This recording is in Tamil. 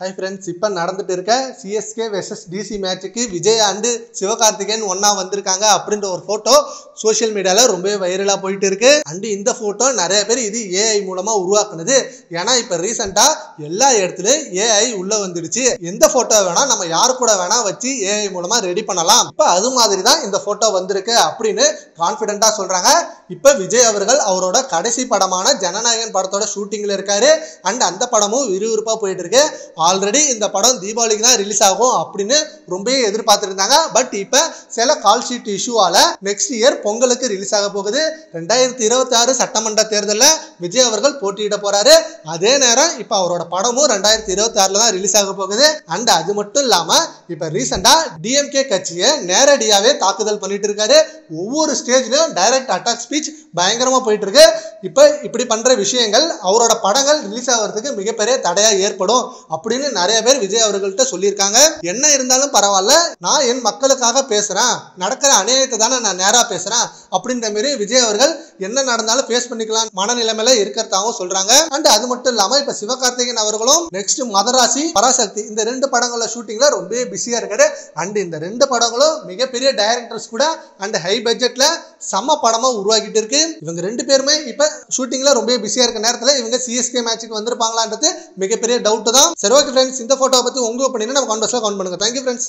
ஹாய் ஃப்ரெண்ட்ஸ், இப்போ நடந்துட்டு இருக்க சிஎஸ்கே வெர்சஸ் டிசி மேட்சுக்கு விஜய் அண்டு சிவகார்த்திகேயன் ஒன்னா வந்திருக்காங்க அப்படின்ற ஒரு போட்டோ சோஷியல் மீடியாவில் ரொம்பவே வைரலாக போயிட்டு இருக்கு. அண்டு இந்த போட்டோ நிறைய பேர் இது ஏஐ மூலமாக உருவாக்குனது. ஏன்னா இப்போ ரீசெண்டாக எல்லா இடத்துலையும் ஏஐ உள்ள வந்துடுச்சு. எந்த போட்டோ வேணா நம்ம யாரு கூட வேணா வச்சு ஏஐ மூலமாக ரெடி பண்ணலாம். இப்போ அது மாதிரி தான் இந்த போட்டோ வந்திருக்கு அப்படின்னு கான்ஃபிடென்ட்டாக சொல்றாங்க. இப்போ விஜய் அவர்கள் அவரோட கடைசி படமான ஜனநாயகன் படத்தோட ஷூட்டிங்ல இருக்காரு. அண்ட் அந்த படமும் விறுவிறுப்பாக போயிட்டு இருக்கு. ஆல்ரெடி இந்த படம் தீபாவளிக்கு தான் ரிலீஸ் ஆகும் அப்படின்னு ரொம்பவே எதிர்பார்த்திருந்தாங்க. பட் இப்ப சில கால் ஷீட் இஷ்யூவால நெக்ஸ்ட் இயர் பொங்கலுக்கு ரிலீஸ் ஆக போகுது. 2026 சட்டமன்ற தேர்தலில் விஜய் அவர்கள் போட்டியிட போறாரு. அதே நேரம் இப்ப அவரோட படமும் 2026 தான் ரிலீஸ் ஆக போகுது. அண்ட் அது மட்டும் இல்லாம இப்ப ரீசெண்டா டிஎம்கே கட்சியை நேரடியாவே தாக்குதல் பண்ணிட்டு இருக்காரு. ஒவ்வொரு ஸ்டேஜ்லயும் டைரக்ட் அட்டாக் ஸ்பீச் பயங்கரமா போயிட்டு இருக்கு. இப்ப இப்படி பண்ற விஷயங்கள் அவரோட படங்கள் ரிலீஸ் ஆகிறதுக்கு மிகப்பெரிய தடையா ஏற்படும் அப்படின்னு நிறைய பேர் விஜய் அவர்கள்ட்ட சொல்லியிருக்காங்க. என்ன இருந்தாலும் பரவாயில்ல, நான் என் மக்களுக்காக பேசுறேன், நடக்கிற அநியாயத்தை தானே நான் நேரா பேசுறேன் அப்படின்ற மாதிரி விஜய் அவர்கள் என்ன நடந்தாலும் ஃபேஸ் பண்ணிக்கலாம் மனநிலைமையில இருக்கிறதாகவும் சொல்றாங்க. அண்ட் அது மட்டும் இல்லாம இப்ப சிவகார்த்திகேயன் அவர்களும் நெக்ஸ்ட் மதராசி, பராசக்தி இந்த 2 படங்களோட ஷூட்டிங்ல ரொம்ப பிஸியா இருக்காரு. அண்ட் இந்த 2 படங்களும் மிகப்பெரிய டைரக்டர்ஸ் கூட அண்ட் ஹை பட்ஜெட்ல செம்ம படமா உருவாக்கிட்டு இருக்கு. இவங்க 2 பேருமே இப்ப ஷூட்டிங்ல ரொம்ப பிஸியா இருக்க நேரத்துல இவங்க சிஎஸ்கே மேட்சுக்கு வந்திருப்பாங்களான்றது மிகப்பெரிய டவுட் தான். சரி, ஓகே ஃப்ரெண்ட்ஸ், இந்த போட்டோவை பத்தி உங்க ஒப்பீனியனை நம்ம கமெண்ட் பாக்ஸ்ல கமெண்ட் பண்ணுங்க. Thank you friends.